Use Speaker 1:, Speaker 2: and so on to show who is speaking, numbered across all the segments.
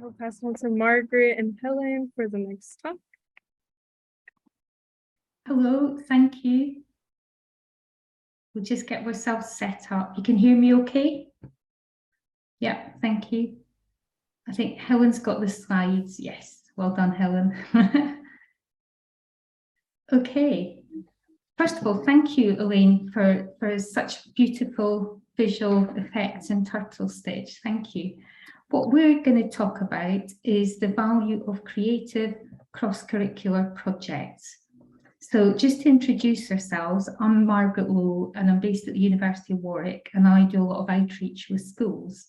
Speaker 1: I'll pass on to Margaret and Helen for the next talk.
Speaker 2: Hello, thank you. We'll just get ourselves set up. You can hear me okay? Yeah, thank you. I think Helen's got the slides. Yes, well done, Helen. Okay. First of all, thank you, Elaine, for such beautiful visual effects and turtle stitch. Thank you. What we're going to talk about is the value of creative cross-curricular projects. So just to introduce ourselves, I'm Margaret Lowe and I'm based at the University of Warwick, and I do a lot of outreach with schools.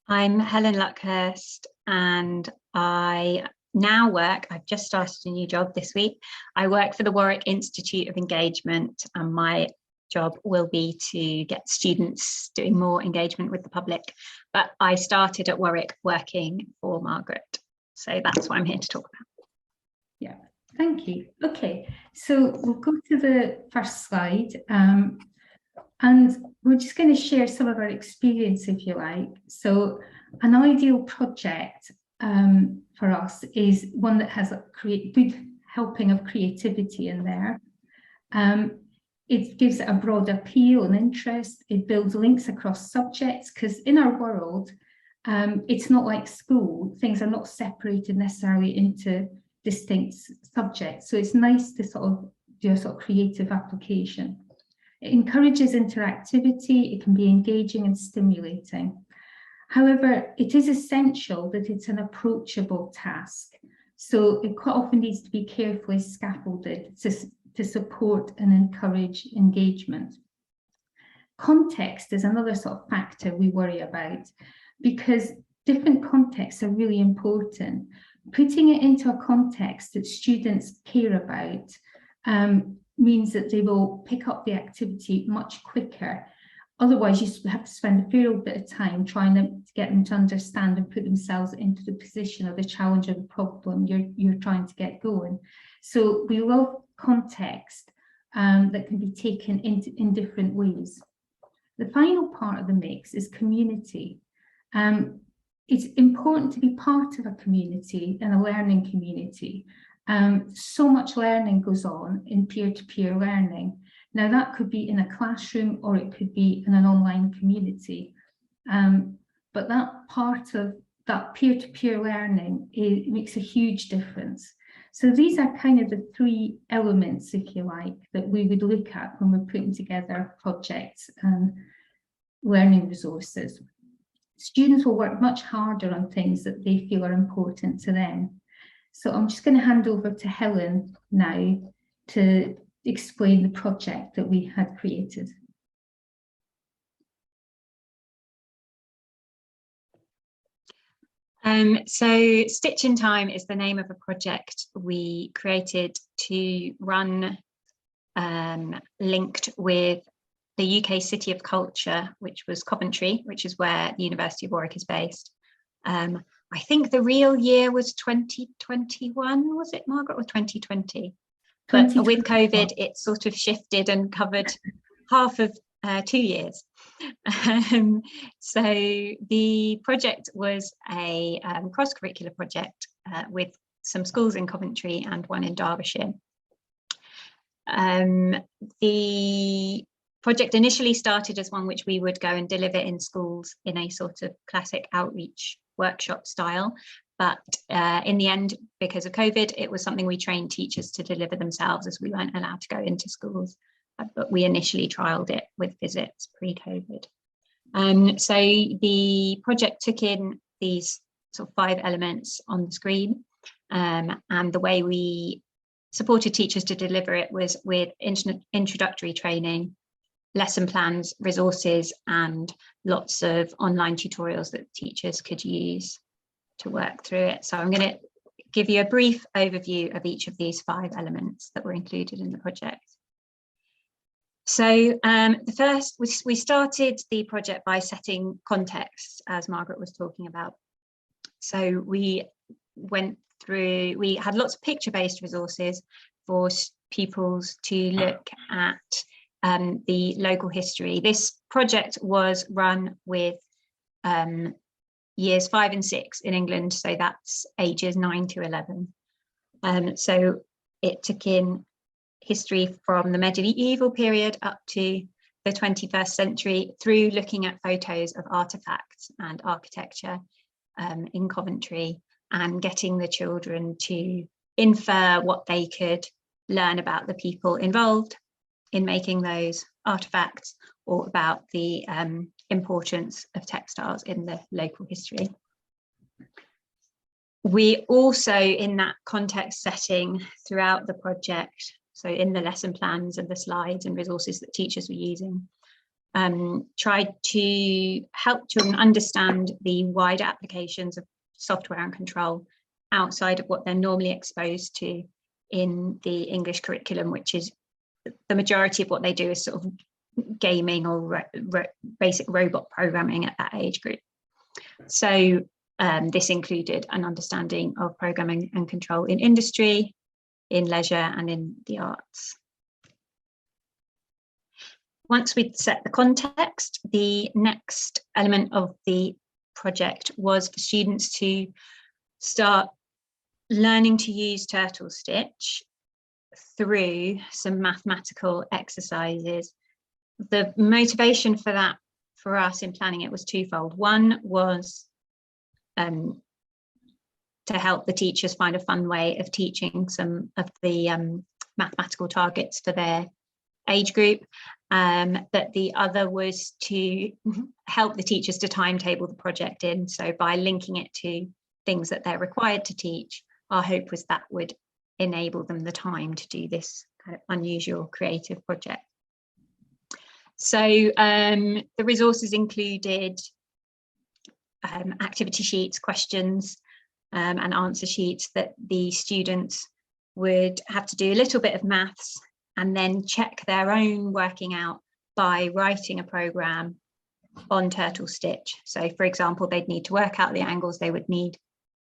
Speaker 3: I'm Helen Luckhurst and I've just started a new job this week. I work for the Warwick Institute of Engagement, and my job will be to get students doing more engagement with the public. But I started at Warwick working for Margaret. So that's what I'm here to talk about.
Speaker 2: Yeah, thank you. Okay, so we'll go to the first slide. And we're just going to share some of our experience, if you like. So an ideal project for us is one that has a good helping of creativity in there. It gives it a broad appeal and interest. It builds links across subjects, because in our world, it's not like school. Things are not separated necessarily into distinct subjects. So it's nice to sort of do a sort of creative application. It encourages interactivity. It can be engaging and stimulating. However, it is essential that it's an approachable task. So it quite often needs to be carefully scaffolded to support and encourage engagement. Context is another sort of factor we worry about, because different contexts are really important. Putting it into a context that students care about means that they will pick up the activity much quicker. Otherwise, you have to spend a fair bit of time trying to get them to understand and put themselves into the position of the challenge of the problem you're trying to get going. So we love context that can be taken in different ways. The final part of the mix is community. It's important to be part of a community and a learning community. So much learning goes on in peer-to-peer learning. Now that could be in a classroom or it could be in an online community. But that part of that peer-to-peer learning, it makes a huge difference. So these are kind of the three elements, if you like, that we would look at when we're putting together projects and learning resources. Students will work much harder on things that they feel are important to them. So I'm just going to hand over to Helen now to explain the project that we had created.
Speaker 3: So Stitch in Time is the name of a project we created to run linked with the UK City of Culture, which was Coventry, which is where the University of Warwick is based. I think the real year was 2021, was it, Margaret, or 2020? But with COVID, it sort of shifted and covered half of 2 years. So the project was a cross-curricular project with some schools in Coventry and one in Derbyshire. The project initially started as one which we would go and deliver in schools in a sort of classic outreach workshop style. But in the end, because of COVID, it was something we trained teachers to deliver themselves, as we weren't allowed to go into schools. But we initially trialled it with visits pre-COVID. So the project took in these sort of 5 elements on the screen. And the way we supported teachers to deliver it was with introductory training, lesson plans, resources, and lots of online tutorials that teachers could use to work through it. So I'm going to give you a brief overview of each of these 5 elements that were included in the project. So the first, we started the project by setting context, as Margaret was talking about. So we had lots of picture-based resources for pupils to look at the local history. This project was run with years 5 and 6 in England, so that's ages 9 to 11. So it took in history from the medieval period up to the 21st century through looking at photos of artifacts and architecture in Coventry, and getting the children to infer what they could learn about the people involved in making those artifacts, or about the importance of textiles in the local history. We also, in that context setting throughout the project, so in the lesson plans and the slides and resources that teachers were using, tried to help children understand the wider applications of software and control outside of what they're normally exposed to in the English curriculum, which is the majority of what they do is sort of gaming or basic robot programming at that age group. So this included an understanding of programming and control in industry, in leisure, and in the arts. Once we'd set the context, the next element of the project was for students to start learning to use turtle stitch through some mathematical exercises. The motivation for that, for us in planning it, was twofold. One was to help the teachers find a fun way of teaching some of the mathematical targets for their age group. But the other was to help the teachers to timetable the project in. So by linking it to things that they're required to teach, our hope was that would enable them the time to do this kind of unusual creative project. So the resources included activity sheets, questions and answer sheets that the students would have to do a little bit of maths and then check their own working out by writing a program on turtle stitch. So for example, they'd need to work out the angles they would need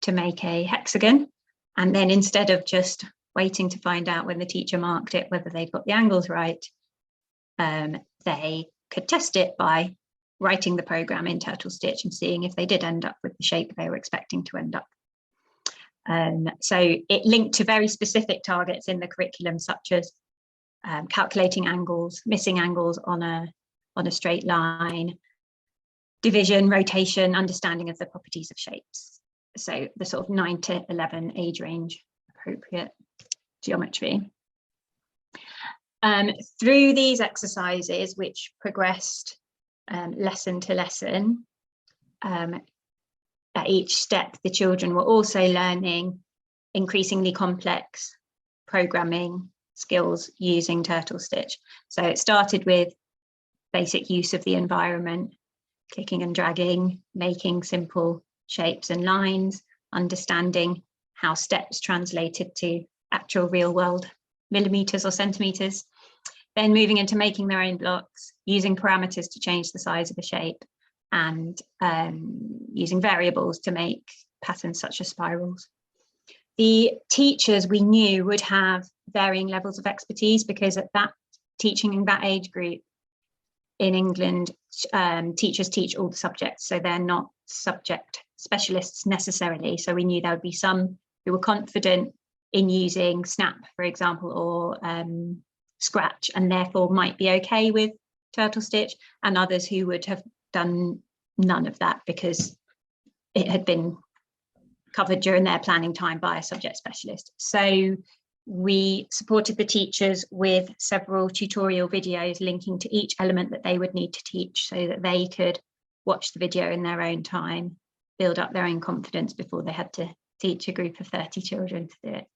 Speaker 3: to make a hexagon, and then instead of just waiting to find out when the teacher marked it whether they'd got the angles right, they could test it by writing the program in turtle stitch and seeing if they did end up with the shape they were expecting to end up. So it linked to very specific targets in the curriculum, such as calculating angles, missing angles on a straight line, division, rotation, understanding of the properties of shapes. So the sort of 9 to 11 age range appropriate geometry. Through these exercises, which progressed lesson to lesson, at each step the children were also learning increasingly complex programming skills using turtle stitch. So it started with basic use of the environment, clicking and dragging, making simple shapes and lines, understanding how steps translated to actual real world millimeters or centimeters, then moving into making their own blocks, using parameters to change the size of a shape, and using variables to make patterns such as spirals. The teachers we knew would have varying levels of expertise, because at that teaching in that age group in England, teachers teach all the subjects, so they're not subject specialists necessarily. So we knew there would be some who were confident in using Snap, for example, or Scratch, and therefore might be okay with turtle stitch, and others who would have done none of that because it had been covered during their planning time by a subject specialist. So we supported the teachers with several tutorial videos linking to each element that they would need to teach, so that they could watch the video in their own time, build up their own confidence before they had to teach a group of 30 children to do it.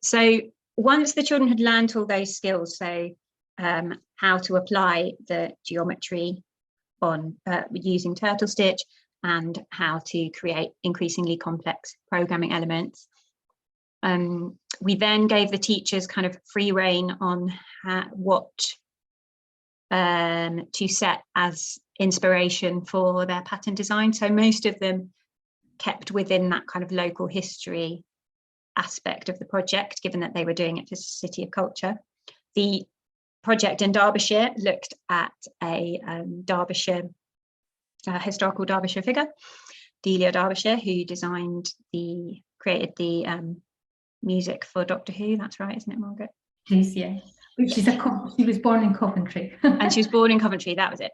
Speaker 3: So once the children had learned all those skills, so how to apply the geometry on using turtle stitch, and how to create increasingly complex programming elements, we then gave the teachers kind of free rein on what to set as inspiration for their pattern design. So most of them kept within that kind of local history aspect of the project, given that they were doing it for City of Culture. The project in Derbyshire looked at a historical Derbyshire figure, Delia Derbyshire, who created the music for Doctor Who. That's right, isn't it, Margaret?
Speaker 2: Yes, yeah. She was born in Coventry.
Speaker 3: And she was born in Coventry, that was it.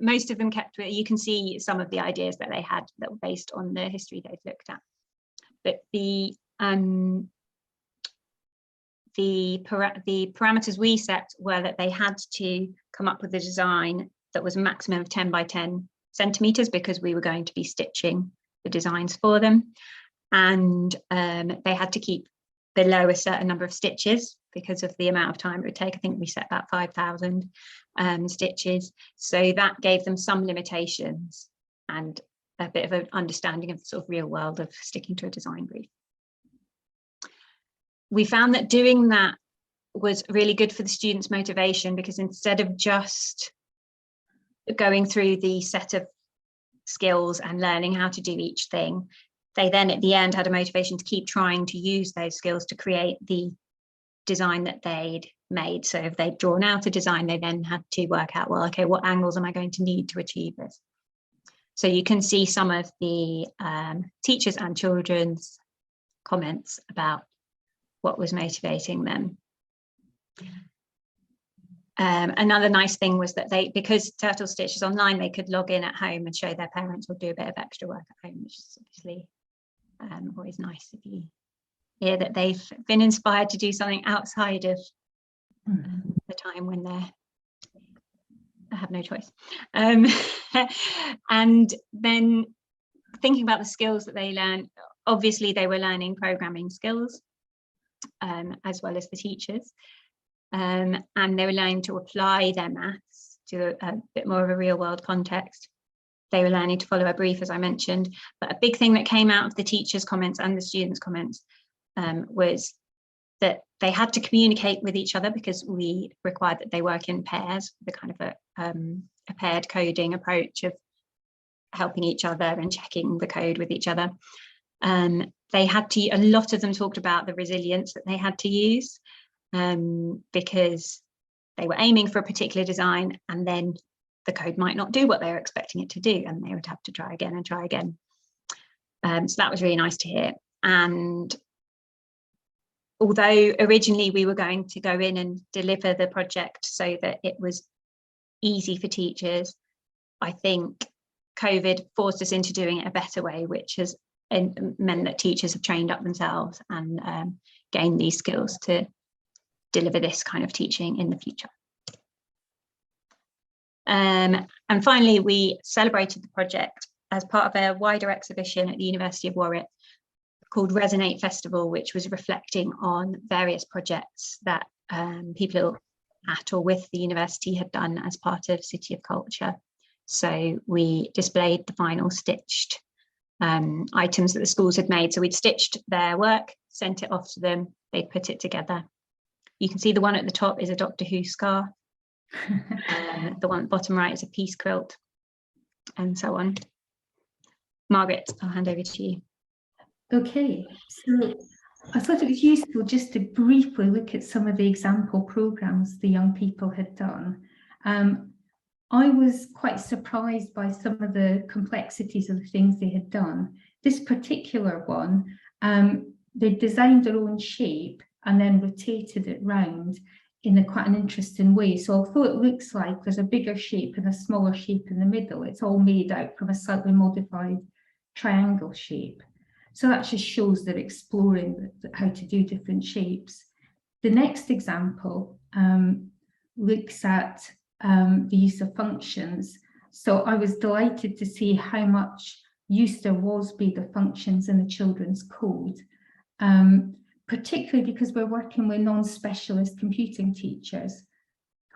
Speaker 3: Most of them kept with, you can see some of the ideas that they had that were based on the history they've looked at. But the parameters we set were that they had to come up with a design that was a maximum of 10 by 10 centimetres, because we were going to be stitching the designs for them. And they had to keep below a certain number of stitches because of the amount of time it would take. I think we set about 5,000 stitches. So that gave them some limitations and a bit of an understanding of the sort of real world of sticking to a design brief. We found that doing that was really good for the students' motivation, because instead of just going through the set of skills and learning how to do each thing, they then at the end had a motivation to keep trying to use those skills to create the design that they'd made. So if they'd drawn out a design, they then had to work out, well, okay, what angles am I going to need to achieve this? So you can see some of the teachers and children's comments about what was motivating them. Another nice thing was that because Turtle Stitch is online, they could log in at home and show their parents, or do a bit of extra work at home, which is obviously always nice if you hear that they've been inspired to do something outside of the time when they have no choice. And then thinking about the skills that they learned, obviously they were learning programming skills as well as the teachers. And they were learning to apply their maths to a bit more of a real world context. They were learning to follow a brief, as I mentioned. But a big thing that came out of the teachers' comments and the students' comments was that they had to communicate with each other, because we required that they work in pairs, the kind of a paired coding approach of helping each other and checking the code with each other. They had to, a lot of them talked about the resilience that they had to use, because they were aiming for a particular design and then the code might not do what they were expecting it to do, and they would have to try again and try again. So that was really nice to hear. And although originally we were going to go in and deliver the project so that it was easy for teachers, I think COVID forced us into doing it a better way, which has meant that teachers have trained up themselves and gained these skills to deliver this kind of teaching in the future. And finally, we celebrated the project as part of a wider exhibition at the University of Warwick called Resonate Festival, which was reflecting on various projects that people at or with the university had done as part of City of Culture. So we displayed the final stitched items that the schools had made. So we'd stitched their work, sent it off to them, they'd put it together. You can see the one at the top is a Doctor Who scarf. The one at the bottom right is a peace quilt, and so on. Margaret, I'll hand over to you.
Speaker 2: Okay, so I thought it was useful just to briefly look at some of the example programmes the young people had done. I was quite surprised by some of the complexities of the things they had done. This particular one, they designed their own shape and then rotated it round in quite an interesting way. So although it looks like there's a bigger shape and a smaller shape in the middle, it's all made out from a slightly modified triangle shape. So that just shows they're exploring how to do different shapes. The next example looks at the use of functions. So I was delighted to see how much use there was made of functions in the children's code, particularly because we're working with non-specialist computing teachers,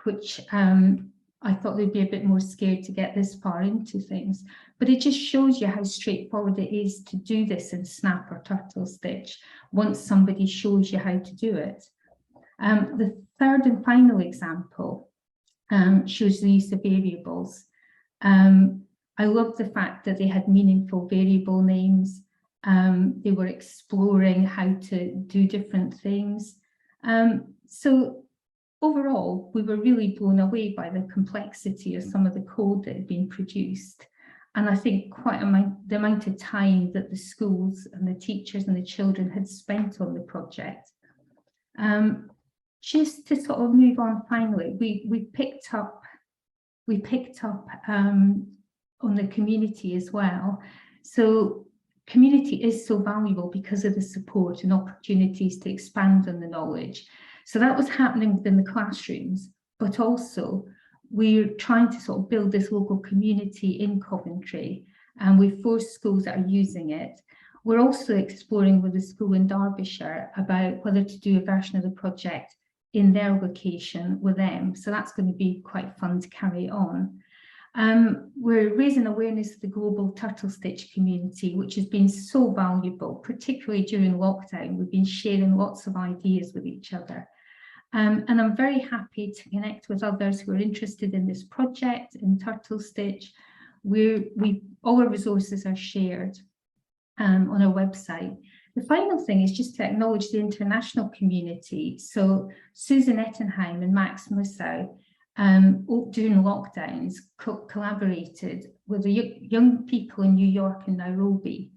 Speaker 2: which I thought they'd be a bit more scared to get this far into things. But it just shows you how straightforward it is to do this in Snap or Turtle Stitch once somebody shows you how to do it. The third and final example shows the use of variables. I love the fact that they had meaningful variable names. They were exploring how to do different things. So overall, we were really blown away by the complexity of some of the code that had been produced. And I think the amount of time that the schools and the teachers and the children had spent on the project. Just to sort of move on finally, we picked up on the community as well. So community is so valuable because of the support and opportunities to expand on the knowledge. So that was happening within the classrooms, but also we're trying to sort of build this local community in Coventry, and we've 4 schools that are using it. We're also exploring with a school in Derbyshire about whether to do a version of the project in their location with them. So that's going to be quite fun to carry on. We're raising awareness of the global turtle stitch community, which has been so valuable, particularly during lockdown. We've been sharing lots of ideas with each other. And I'm very happy to connect with others who are interested in this project in turtle stitch. All our resources are shared on our website. The final thing is just to acknowledge the international community. So Susan Ettenheim and Max Mussau, during lockdowns, collaborated with the young people in New York and Nairobi.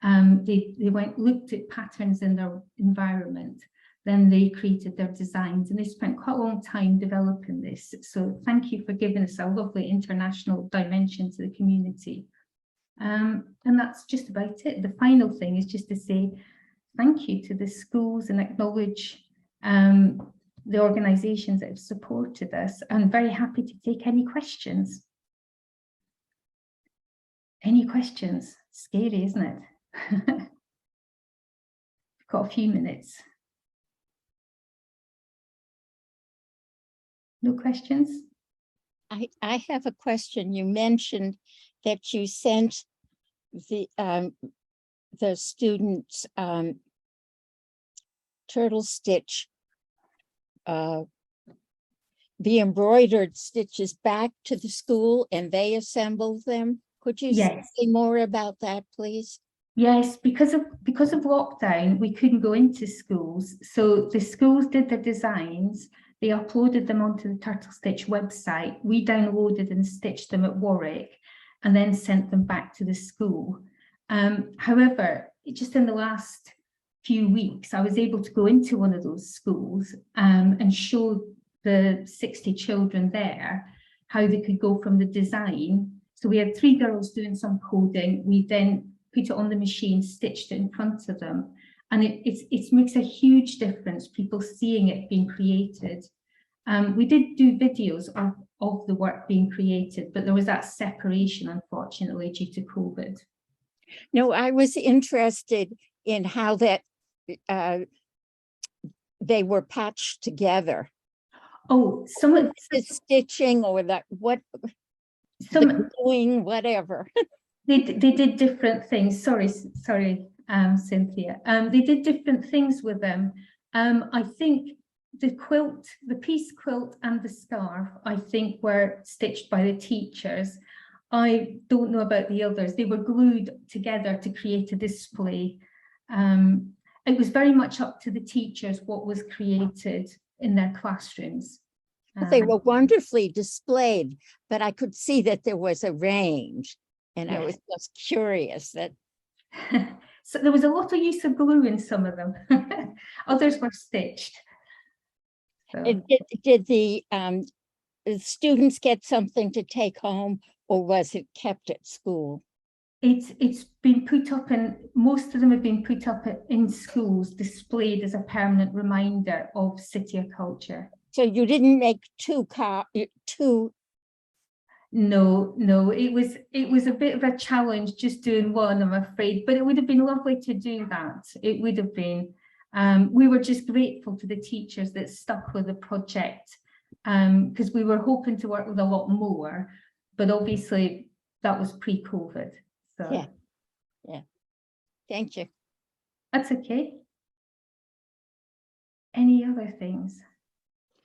Speaker 2: They looked at patterns in their environment, then they created their designs, and they spent quite a long time developing this. So thank you for giving us a lovely international dimension to the community. And that's just about it. The final thing is just to say thank you to the schools and acknowledge the organisations that have supported us. I'm very happy to take any questions. Any questions? Scary, isn't it? We've got a few minutes. No questions?
Speaker 4: I have a question. You mentioned that you sent the students turtle stitch, the embroidered stitches back to the school and they assembled them. Could you say more about that, please?
Speaker 2: Yes, because of lockdown, we couldn't go into schools. So the schools did their designs, they uploaded them onto the Turtle Stitch website. We downloaded and stitched them at Warwick and then sent them back to the school. However, just in the last few weeks, I was able to go into one of those schools and show the 60 children there how they could go from the design. So we had 3 girls doing some coding. We then put it on the machine, stitched it in front of them. And it makes a huge difference, people seeing it being created. We did do videos of the work being created, but there was that separation, unfortunately, due to COVID.
Speaker 4: No, I was interested in how that they were patched together.
Speaker 2: Oh, some of
Speaker 4: the stitching or that the gluing, whatever.
Speaker 2: They did different things. Sorry, Cynthia. They did different things with them. I think the quilt, the piece quilt and the scarf, I think were stitched by the teachers. I don't know about the others. They were glued together to create a display. It was very much up to the teachers what was created in their classrooms.
Speaker 4: They were wonderfully displayed, but I could see that there was a range. And I was just curious that.
Speaker 2: So there was a lot of use of glue in some of them. Others were stitched. So.
Speaker 4: Did the students get something to take home, or was it kept at school?
Speaker 2: It's been put up in, most of them have been put up in schools, displayed as a permanent reminder of City Culture.
Speaker 4: So you didn't make two.
Speaker 2: No, it was a bit of a challenge just doing one, I'm afraid, but it would have been lovely to do that. It would have been. We were just grateful to the teachers that stuck with the project, because we were hoping to work with a lot more, but obviously that was pre-COVID. So
Speaker 4: yeah. Thank you.
Speaker 2: That's okay. Any other things?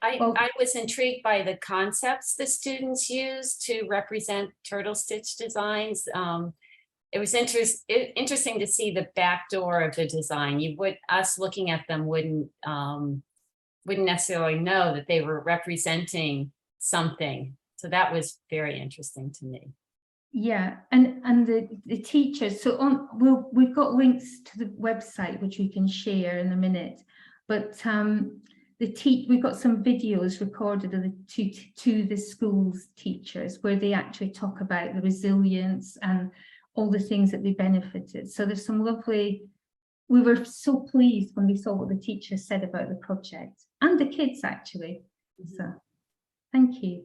Speaker 5: I was intrigued by the concepts the students used to represent turtle stitch designs. It was interesting to see the back door of the design. Us looking at them wouldn't wouldn't necessarily know that they were representing something. So that was very interesting to me.
Speaker 2: Yeah, and the teachers, so we've got links to the website which we can share in a minute, but we've got some videos recorded of to the school's teachers where they actually talk about the resilience and all the things that they benefited. So there's some lovely, we were so pleased when we saw what the teachers said about the project and the kids actually. So thank you.